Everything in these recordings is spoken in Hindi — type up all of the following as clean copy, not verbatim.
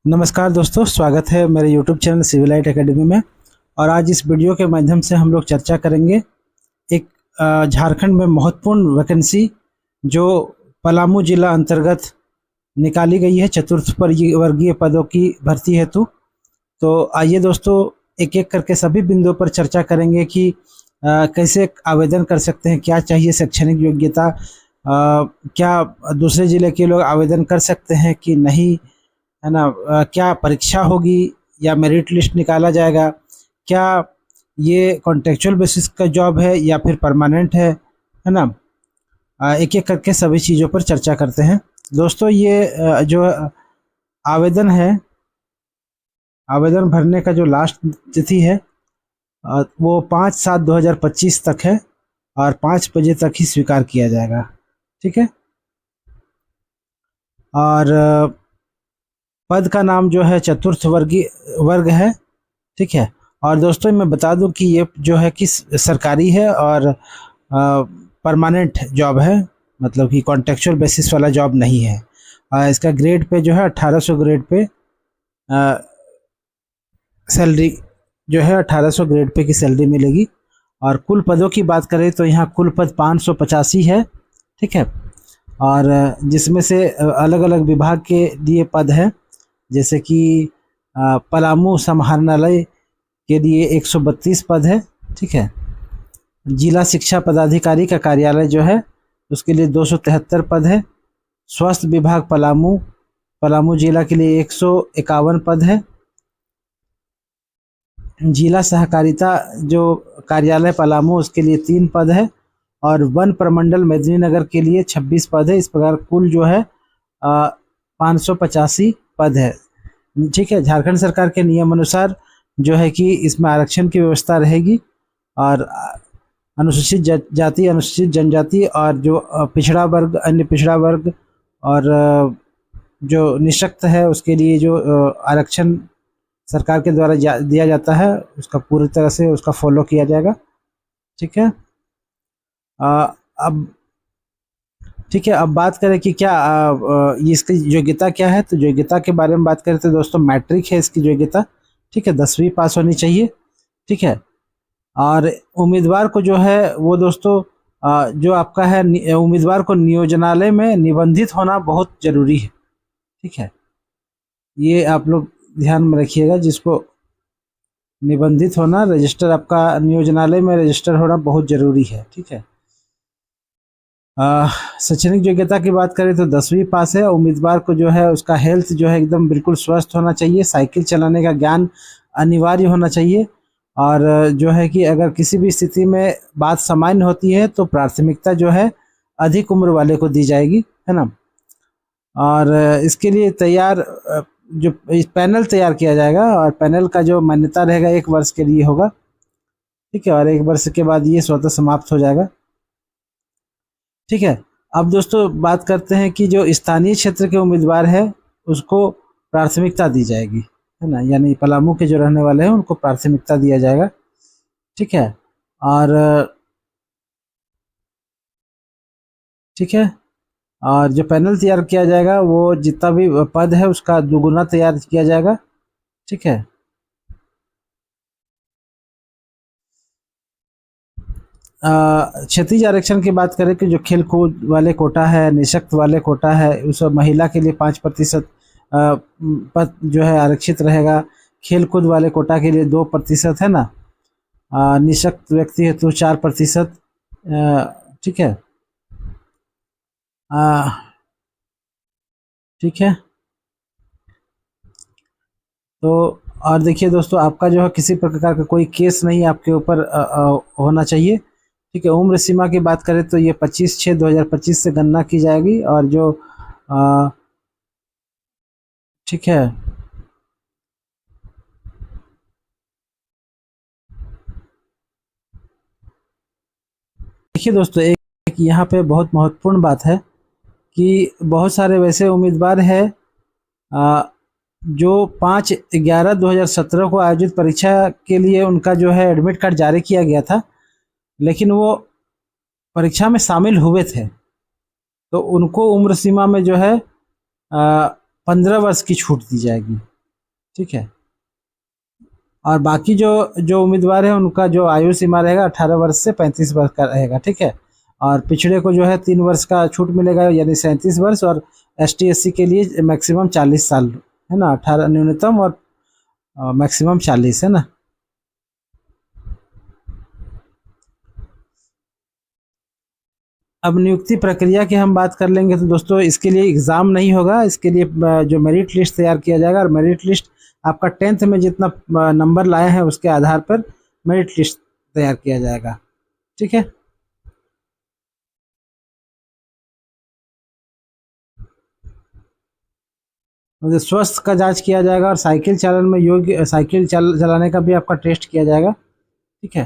नमस्कार दोस्तों, स्वागत है मेरे YouTube चैनल सिविलाइट एकेडमी में। और आज इस वीडियो के माध्यम से हम लोग चर्चा करेंगे एक झारखंड में महत्वपूर्ण वैकेंसी जो पलामू जिला अंतर्गत निकाली गई है चतुर्थ वर्गीय पदों की भर्ती हेतु। तो आइए दोस्तों, एक एक करके सभी बिंदुओं पर चर्चा करेंगे कि कैसे आवेदन कर सकते हैं, क्या चाहिए शैक्षणिक योग्यता, क्या दूसरे ज़िले के लोग आवेदन कर सकते हैं कि नहीं, है ना। क्या परीक्षा होगी या मेरिट लिस्ट निकाला जाएगा, क्या ये कॉन्ट्रेक्चुअल बेसिस का जॉब है या फिर परमानेंट है ना। एक एक करके सभी चीज़ों पर चर्चा करते हैं दोस्तों। ये जो आवेदन है, आवेदन भरने का जो लास्ट तिथि है वो 5/7/2025 तक है और 5 बजे तक ही स्वीकार किया जाएगा। ठीक है। और पद का नाम जो है चतुर्थ वर्ग है। ठीक है। और दोस्तों मैं बता दूं कि ये जो है कि सरकारी है और परमानेंट जॉब है, मतलब कि कॉन्ट्रेक्चुअल बेसिस वाला जॉब नहीं है। इसका ग्रेड पे जो है 1800 ग्रेड पे सैलरी जो है 1800 ग्रेड पे की सैलरी मिलेगी। और कुल पदों की बात करें तो यहाँ कुल पद 585 है। ठीक है। और जिसमें से अलग अलग विभाग के लिए पद हैं, जैसे कि पलामू समाहरणालय के लिए 132 पद है। ठीक है। जिला शिक्षा पदाधिकारी का कार्यालय जो है उसके लिए 273 पद है। स्वास्थ्य विभाग पलामू जिला के लिए 151 पद है। जिला सहकारिता जो कार्यालय पलामू उसके लिए 3 पद है। और वन प्रमंडल मेदिनीनगर के लिए 26 पद है। इस प्रकार कुल जो है 585 पद है। ठीक है। झारखंड सरकार के नियम अनुसार जो है कि इसमें आरक्षण की व्यवस्था रहेगी और अनुसूचित जाति, अनुसूचित जनजाति और जो पिछड़ा वर्ग, अन्य पिछड़ा वर्ग और जो निःशक्त है उसके लिए जो आरक्षण सरकार के द्वारा दिया जाता है उसका पूरी तरह से उसका फॉलो किया जाएगा। ठीक है। अब ठीक है, अब बात करें कि क्या इसकी योग्यता क्या है। तो योग्यता के बारे में बात करें तो दोस्तों मैट्रिक है इसकी योग्यता। ठीक है। 10वीं पास होनी चाहिए। ठीक है। और उम्मीदवार को जो है वो दोस्तों जो आपका है उम्मीदवार को नियोजनालय में निबंधित होना बहुत ज़रूरी है। ठीक है। ये आप लोग ध्यान में रखिएगा, जिसको निबंधित होना, रजिस्टर आपका नियोजनालय में रजिस्टर होना बहुत ज़रूरी है। ठीक है। शैक्षणिक योग्यता की बात करें तो 10वीं पास है। उम्मीदवार को जो है उसका हेल्थ जो है एकदम बिल्कुल स्वस्थ होना चाहिए। साइकिल चलाने का ज्ञान अनिवार्य होना चाहिए। और जो है कि अगर किसी भी स्थिति में बात सामान्य होती है तो प्राथमिकता जो है अधिक उम्र वाले को दी जाएगी, है ना। और इसके लिए जो पैनल तैयार किया जाएगा और पैनल का जो मान्यता रहेगा 1 वर्ष के लिए होगा। ठीक है। और 1 वर्ष के बाद ये स्वतः समाप्त हो जाएगा। ठीक है। अब दोस्तों बात करते हैं कि जो स्थानीय क्षेत्र के उम्मीदवार है उसको प्राथमिकता दी जाएगी, है ना। यानी पलामू के जो रहने वाले हैं उनको प्राथमिकता दिया जाएगा। ठीक है। और ठीक है। और जो पैनल तैयार किया जाएगा वो जितना भी पद है उसका दुगुना तैयार किया जाएगा। ठीक है। क्षतिज आरक्षण की बात करें कि जो खेल कूद वाले कोटा है, निःशक्त वाले कोटा है, उस महिला के लिए 5% पद जो है आरक्षित रहेगा। खेल कूद वाले कोटा के लिए 2% है ना। निःशक्त व्यक्ति हेतु 4%। ठीक है। ठीक है। तो और देखिए दोस्तों, आपका जो है किसी प्रकार का कोई केस नहीं आपके ऊपर होना चाहिए। ठीक है। उम्र सीमा की बात करें तो ये 25/6/2025 से गणना की जाएगी। और जो ठीक है। देखिए दोस्तों, एक यहाँ पे बहुत महत्वपूर्ण बात है कि बहुत सारे वैसे उम्मीदवार हैं जो 5/11/2017 को आयोजित परीक्षा के लिए उनका जो है एडमिट कार्ड जारी किया गया था, लेकिन वो परीक्षा में शामिल हुए थे तो उनको उम्र सीमा में जो है 15 वर्ष की छूट दी जाएगी। ठीक है। और बाकी जो जो उम्मीदवार है उनका जो आयु सीमा रहेगा 18 वर्ष से 35 वर्ष का रहेगा, ठीक है। और पिछड़े को जो है 3 वर्ष का छूट मिलेगा, यानी 37 वर्ष। और ST SC के लिए मैक्सिमम 40 साल, है ना, 18 न्यूनतम और मैक्सिमम 40, है ना। अब नियुक्ति प्रक्रिया की हम बात कर लेंगे तो दोस्तों इसके लिए एग्ज़ाम नहीं होगा। इसके लिए जो मेरिट लिस्ट तैयार किया जाएगा, और मेरिट लिस्ट आपका 10th में जितना नंबर लाए हैं उसके आधार पर मेरिट लिस्ट तैयार किया जाएगा, ठीक है। मतलब स्वास्थ्य का जांच किया जाएगा, और साइकिल चालन में योग्य साइकिल चलाने का भी आपका टेस्ट किया जाएगा, ठीक है।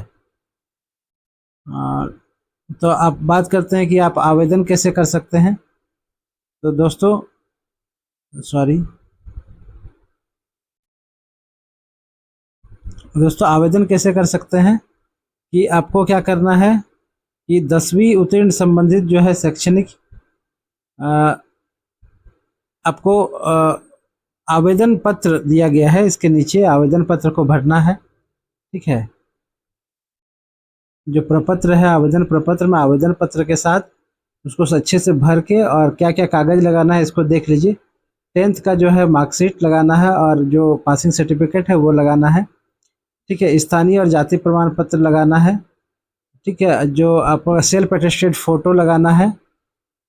तो आप बात करते हैं कि आप आवेदन कैसे कर सकते हैं। तो दोस्तों, सॉरी दोस्तों, आवेदन कैसे कर सकते हैं कि आपको क्या करना है कि 10वीं उत्तीर्ण संबंधित जो है शैक्षणिक आपको आवेदन पत्र दिया गया है, इसके नीचे आवेदन पत्र को भरना है, ठीक है। जो प्रपत्र है, आवेदन प्रपत्र में आवेदन पत्र के साथ उसको अच्छे से भर के, और क्या क्या कागज़ लगाना है इसको देख लीजिए। 10th का जो है मार्कशीट लगाना है, और जो पासिंग सर्टिफिकेट है वो लगाना है, ठीक है। स्थानीय और जाति प्रमाण पत्र लगाना है, ठीक है। जो आपका सेल्फ अटेस्टेड फ़ोटो लगाना है,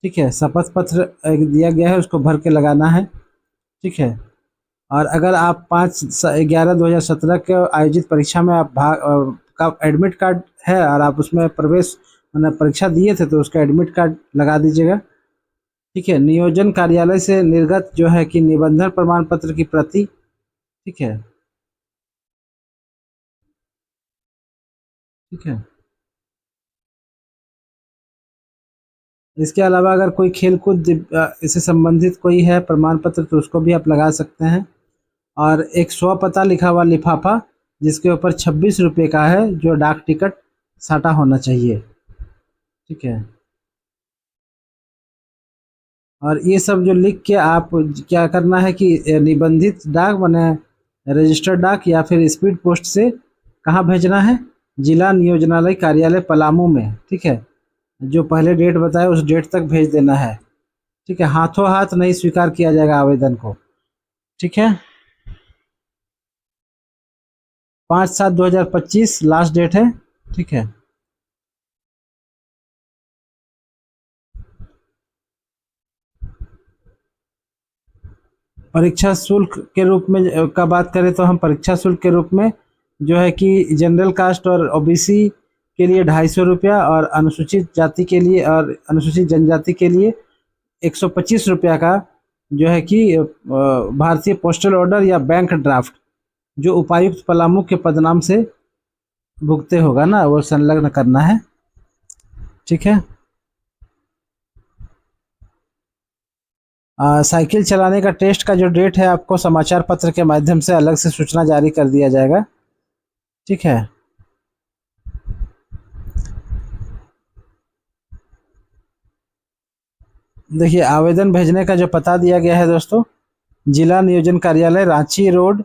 ठीक है। शपथ पत्र दिया गया है उसको भर के लगाना है, ठीक है। और अगर आप 5/11/2017 के आयोजित परीक्षा में आप का एडमिट कार्ड है और आप उसमें प्रवेश मतलब परीक्षा दिए थे तो उसका एडमिट कार्ड लगा दीजिएगा, ठीक है। नियोजन कार्यालय से निर्गत जो है कि निबंधन प्रमाण पत्र की प्रति, ठीक है, ठीक है। इसके अलावा अगर कोई खेलकूद इससे संबंधित कोई है प्रमाण पत्र तो उसको भी आप लगा सकते हैं। और एक स्वपता लिखा हुआ लिफाफा जिसके ऊपर 26 रुपये का है, जो डाक टिकट साटा होना चाहिए, ठीक है। और ये सब जो लिख के आप क्या करना है कि निबंधित डाक बने रजिस्टर्ड डाक या फिर स्पीड पोस्ट से कहाँ भेजना है, जिला नियोजनालय कार्यालय पलामू में, ठीक है। जो पहले डेट बताया उस डेट तक भेज देना है, ठीक है। हाथों हाथ नहीं स्वीकार किया जाएगा आवेदन को, ठीक है। 5/7/2025 लास्ट डेट है, ठीक है। परीक्षा शुल्क के रूप में का बात करें तो हम परीक्षा शुल्क के रूप में जो है कि जनरल कास्ट और OBC के लिए 250 रुपया, और अनुसूचित जाति के लिए और अनुसूचित जनजाति के लिए 125 रुपया का जो है कि भारतीय पोस्टल ऑर्डर या बैंक ड्राफ्ट जो उपायुक्त पलामू के पदनाम से भुगते होगा ना, वो संलग्न करना है, ठीक है। साइकिल चलाने का टेस्ट का जो डेट है आपको समाचार पत्र के माध्यम से अलग से सूचना जारी कर दिया जाएगा, ठीक है। देखिए, आवेदन भेजने का जो पता दिया गया है दोस्तों, जिला नियोजन कार्यालय रांची रोड,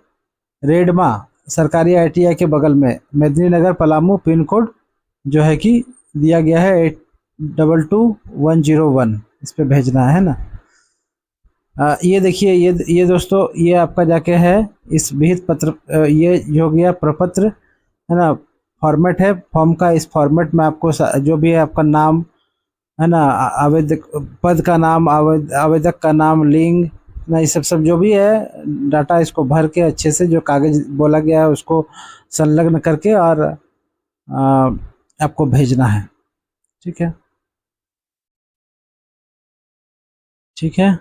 रेडमा सरकारी ITI के बगल में, मेदिनीनगर पलामू, पिन कोड जो है कि दिया गया है 822101, इस पे भेजना है ना। ये देखिए, ये दोस्तों, ये आपका जाके है इस विहित पत्र, ये हो गया प्रपत्र, है ना। फॉर्मेट है फॉर्म का, इस फॉर्मेट में आपको जो भी है आपका नाम, है ना, आवेदक पद का नाम, आवेदक का नाम, लिंग ना, ये सब जो भी है डाटा, इसको भर के अच्छे से जो कागज बोला गया है उसको संलग्न करके और आपको भेजना है, ठीक है, ठीक है।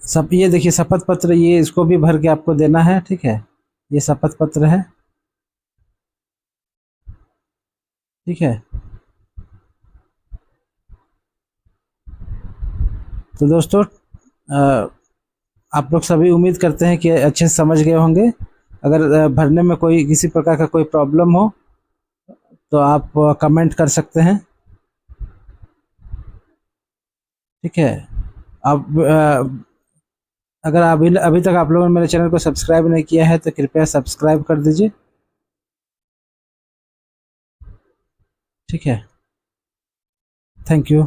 सब ये देखिए शपथ पत्र, ये इसको भी भर के आपको देना है, ठीक है। ये शपथ पत्र है, ठीक है। तो दोस्तों, आप लोग सभी उम्मीद करते हैं कि अच्छे से समझ गए होंगे। अगर भरने में कोई किसी प्रकार का कोई प्रॉब्लम हो तो आप कमेंट कर सकते हैं, ठीक है। अब अगर अभी अभी तक आप लोगों ने मेरे चैनल को सब्सक्राइब नहीं किया है तो कृपया सब्सक्राइब कर दीजिए। ठीक है, थैंक यू।